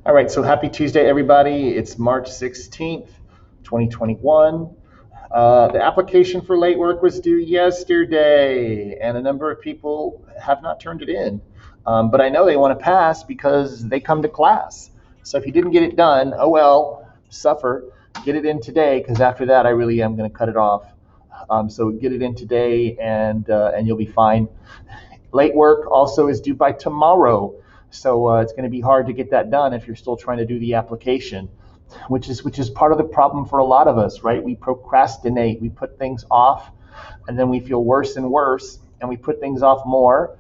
All right, so happy Tuesday, everybody. It's March 16th, 2021. The application for late work was due yesterday, and a number of people have not turned it in. But I know they want to pass because they come to class. So if you didn't get it done, oh well, suffer. Get it in today, because after that, I really am going to cut it off. So get it in today, and you'll be fine. Late work also is due by tomorrow. So it's going to be hard to get that done if you're still trying to do the application, which is part of the problem for a lot of us, right? We procrastinate, we put things off, and then we feel worse and worse, and we put things off more,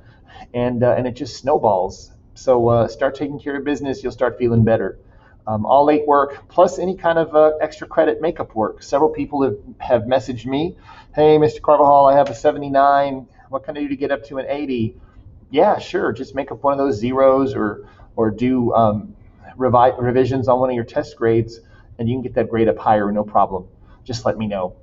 and it just snowballs. So start taking care of business, you'll start feeling better. All late work plus any kind of extra credit makeup work. Several people have messaged me, hey, Mr. Carvajal, I have a 79. What can I do to get up to an 80? Yeah, sure. Just make up one of those zeros or do revisions on one of your test grades, and you can get that grade up higher, no problem. Just let me know.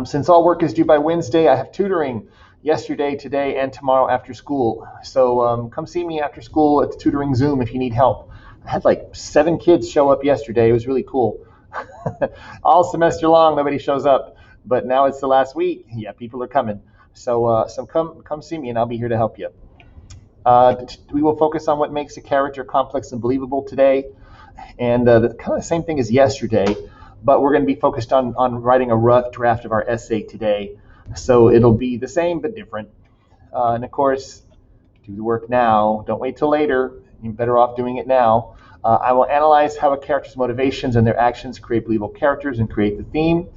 Since all work is due by Wednesday, I have tutoring yesterday, today, and tomorrow after school. So come see me after school at the tutoring Zoom if you need help. I had like 7 kids show up yesterday. It was really cool. All semester long, nobody shows up, but now it's the last week. Yeah, people are coming. So come see me, and I'll be here to help you. We will focus on what makes a character complex and believable today, and the kind of the same thing as yesterday, but we're going to be focused on writing a rough draft of our essay today. So it'll be the same but different. And of course, do the work now. Don't wait till later. You're better off doing it now. I will analyze how a character's motivations and their actions create believable characters and create the theme.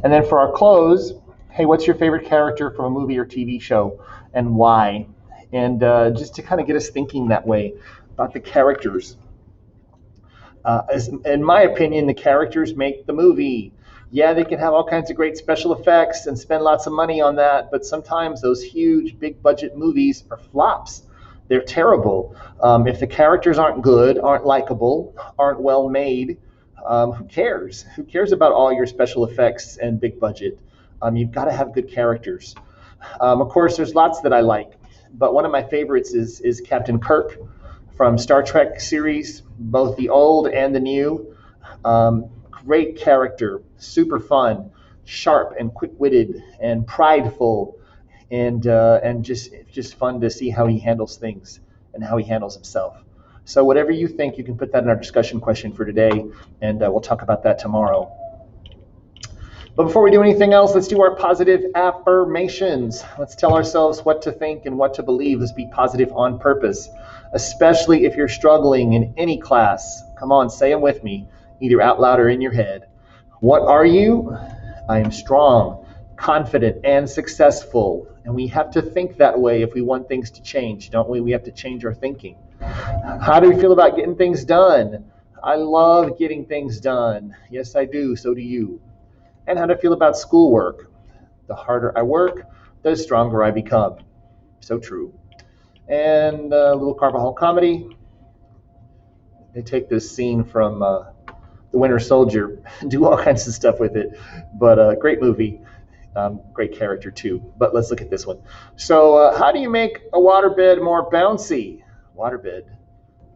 And then for our close, hey, what's your favorite character from a movie or TV show and why? And just to kind of get us thinking that way about the characters. In my opinion, the characters make the movie. Yeah, they can have all kinds of great special effects and spend lots of money on that, but sometimes those huge, big budget movies are flops. They're terrible. If the characters aren't good, aren't likable, aren't well made, who cares? Who cares about all your special effects and big budget? You've got to have good characters. Of course, there's lots that I like, but one of my favorites is Captain Kirk from Star Trek series, both the old and the new. Great character, super fun, sharp and quick-witted and prideful, and just fun to see how he handles things and how he handles himself. So whatever you think, you can put that in our discussion question for today, and we'll talk about that tomorrow. But before we do anything else, let's do our positive affirmations. Let's tell ourselves what to think and what to believe. Let's be positive on purpose, especially if you're struggling in any class. Come on, say them with me, either out loud or in your head. What are you? I am strong, confident, and successful. And we have to think that way if we want things to change, don't we? We have to change our thinking. How do we feel about getting things done? I love getting things done. Yes, I do. So do you. And how to feel about schoolwork. The harder I work, the stronger I become. So true. And a little Carvajal comedy. They take this scene from The Winter Soldier and do all kinds of stuff with it. But great movie. Great character too. But let's look at this one. So how do you make a waterbed more bouncy? Waterbed.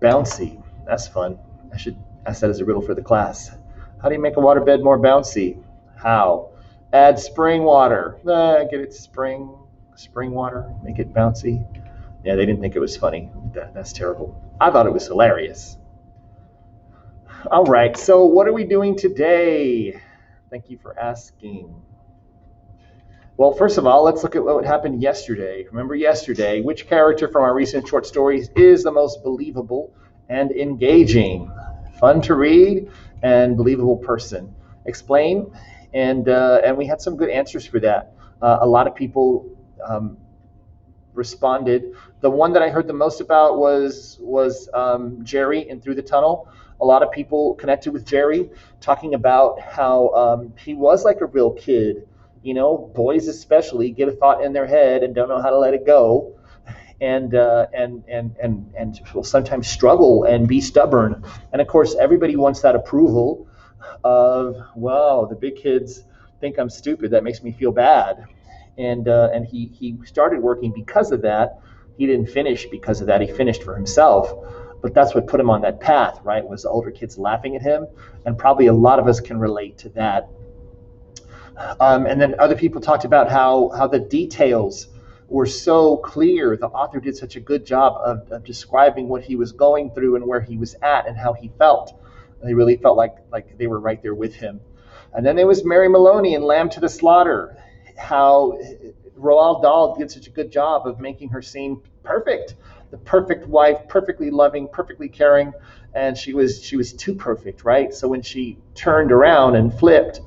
Bouncy. That's fun. I should ask that as a riddle for the class. How do you make a waterbed more bouncy? How? Add spring water. Get it? Spring water. Make it bouncy. Yeah, they didn't think it was funny. That's terrible. I thought it was hilarious. All right, so what are we doing today? Thank you for asking. Well, first of all, let's look at what happened yesterday. Remember yesterday, which character from our recent short stories is the most believable and engaging? Fun to read and believable person. Explain. And we had some good answers for that. A lot of people responded. The one that I heard the most about was Jerry in Through the Tunnel. A lot of people connected with Jerry, talking about how he was like a real kid. You know, boys especially get a thought in their head and don't know how to let it go, and will sometimes struggle and be stubborn. And of course, everybody wants that approval of, wow, the big kids think I'm stupid. That makes me feel bad. And he started working because of that. He didn't finish because of that. He finished for himself. But that's what put him on that path, right? Was the older kids laughing at him, and probably a lot of us can relate to that. And then other people talked about how the details were so clear. The author did such a good job of describing what he was going through and where he was at and how he felt. And they really felt like they were right there with him. And then there was Mary Maloney in Lamb to the Slaughter. How Roald Dahl did such a good job of making her seem perfect, the perfect wife, perfectly loving, perfectly caring, and she was too perfect, right? So when she turned around and flipped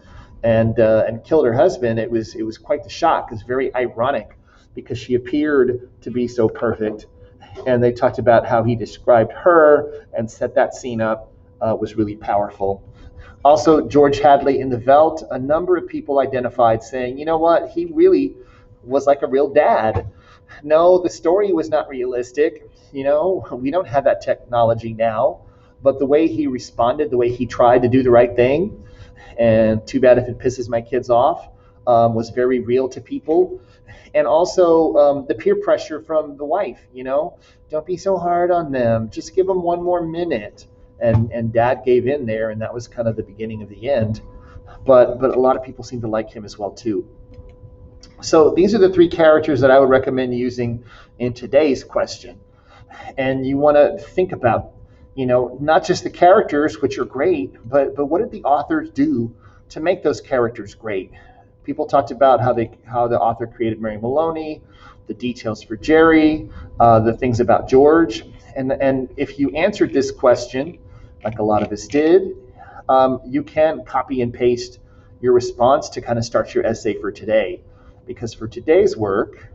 and killed her husband, it was quite the shock. It was very ironic because she appeared to be so perfect, and they talked about how he described her and set that scene up. Was really powerful. Also, George Hadley in The Veldt, a number of people identified saying, you know what, he really was like a real dad. No, the story was not realistic. You know, we don't have that technology now, but the way he responded, the way he tried to do the right thing, and too bad if it pisses my kids off, was very real to people. And also the peer pressure from the wife, you know, don't be so hard on them. Just give them one more minute. And Dad gave in there, and that was kind of the beginning of the end. But a lot of people seem to like him as well too. So these are the three characters that I would recommend using in today's question. And you want to think about, you know, not just the characters, which are great, but what did the authors do to make those characters great? People talked about how the author created Mary Maloney, the details for Jerry, the things about George. And if you answered this question, like a lot of us did, you can copy and paste your response to kind of start your essay for today. Because for today's work,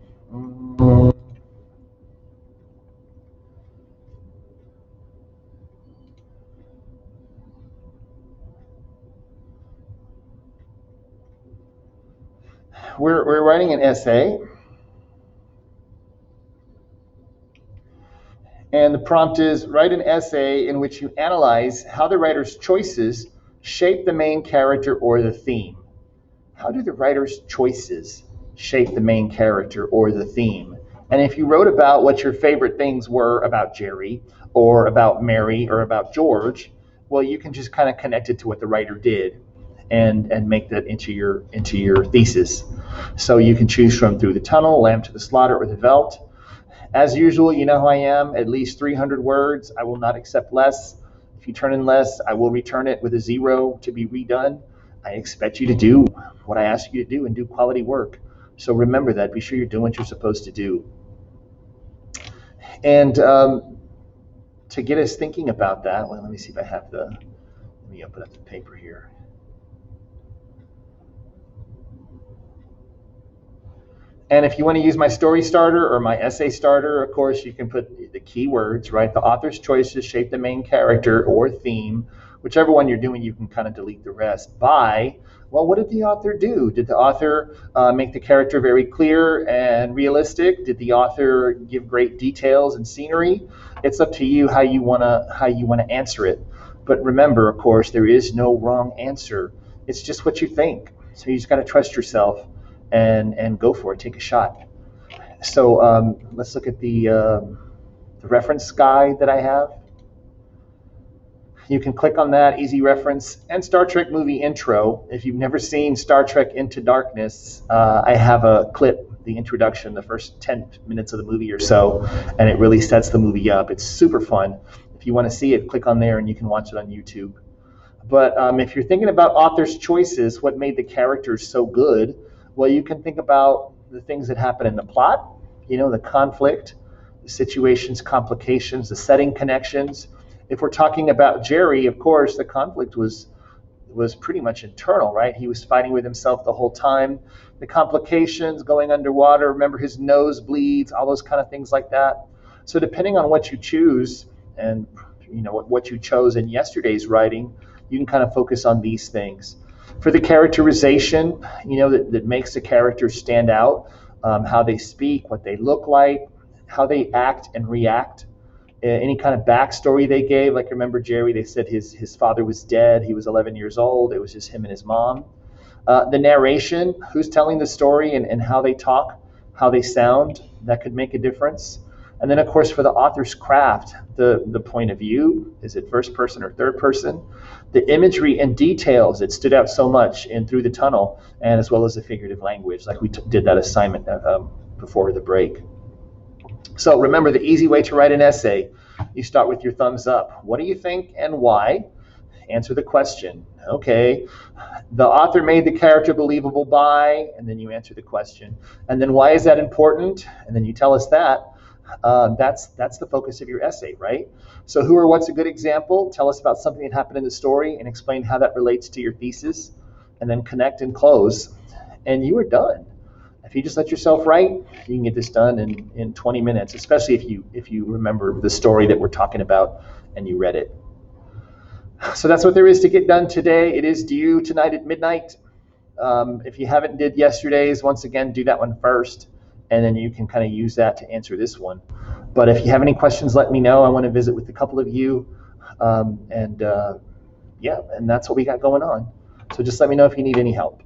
we're writing an essay. And the prompt is, write an essay in which you analyze how the writer's choices shape the main character or the theme. How do the writer's choices shape the main character or the theme? And if you wrote about what your favorite things were about Jerry or about Mary or about George, well, you can just kind of connect it to what the writer did and make that into your thesis. So you can choose from Through the Tunnel, Lamb to the Slaughter, or The Veldt. As usual, you know who I am, at least 300 words. I will not accept less. If you turn in less, I will return it with a 0 to be redone. I expect you to do what I ask you to do and do quality work. So remember that. Be sure you're doing what you're supposed to do. And to get us thinking about that, well, let me see if I have let me open up the paper here. And if you want to use my story starter or my essay starter, of course, you can put the keywords, right? The author's choices shape the main character or theme. Whichever one you're doing, you can kind of delete the rest by, well, what did the author do? Did the author make the character very clear and realistic? Did the author give great details and scenery? It's up to you how you want to answer it. But remember, of course, there is no wrong answer. It's just what you think. So you just got to trust yourself and go for it. Take a shot. So let's look at the reference guide that I have. You can click on that, easy reference, and Star Trek movie intro. If you've never seen Star Trek Into Darkness, I have a clip, the introduction, the first 10 minutes of the movie or so, and it really sets the movie up. It's super fun. If you want to see it, click on there and you can watch it on YouTube. But if you're thinking about author's choices, what made the characters so good, well, you can think about the things that happen in the plot, you know, the conflict, the situations, complications, the setting connections. If we're talking about Jerry, of course, the conflict was pretty much internal, right? He was fighting with himself the whole time. The complications, going underwater, remember his nose bleeds, all those kind of things like that. So depending on what you choose and, you know, what you chose in yesterday's writing, you can kind of focus on these things. For the characterization, you know, that makes the characters stand out, how they speak, what they look like, how they act and react. Any kind of backstory they gave, like remember Jerry, they said his father was dead, he was 11 years old, it was just him and his mom. The narration, who's telling the story and how they talk, how they sound, that could make a difference. And then, of course, for the author's craft, the point of view, is it first person or third person? The imagery and details that stood out so much in Through the Tunnel, and as well as the figurative language, like we did that assignment before the break. So remember, the easy way to write an essay, you start with your thumbs up. What do you think and why? Answer the question. Okay, the author made the character believable by, and then you answer the question. And then why is that important? And then you tell us that. That's the focus of your essay, right? So who or what's a good example? Tell us about something that happened in the story and explain how that relates to your thesis, and then connect and close, and you are done. If you just let yourself write, you can get this done in 20 minutes, especially if you remember the story that we're talking about and you read it. So that's what there is to get done today. It is due tonight at midnight. If you haven't did yesterday's, once again, do that one first, and then you can kind of use that to answer this one. But if you have any questions, let me know. I want to visit with a couple of you, and that's what we got going on. So just let me know if you need any help.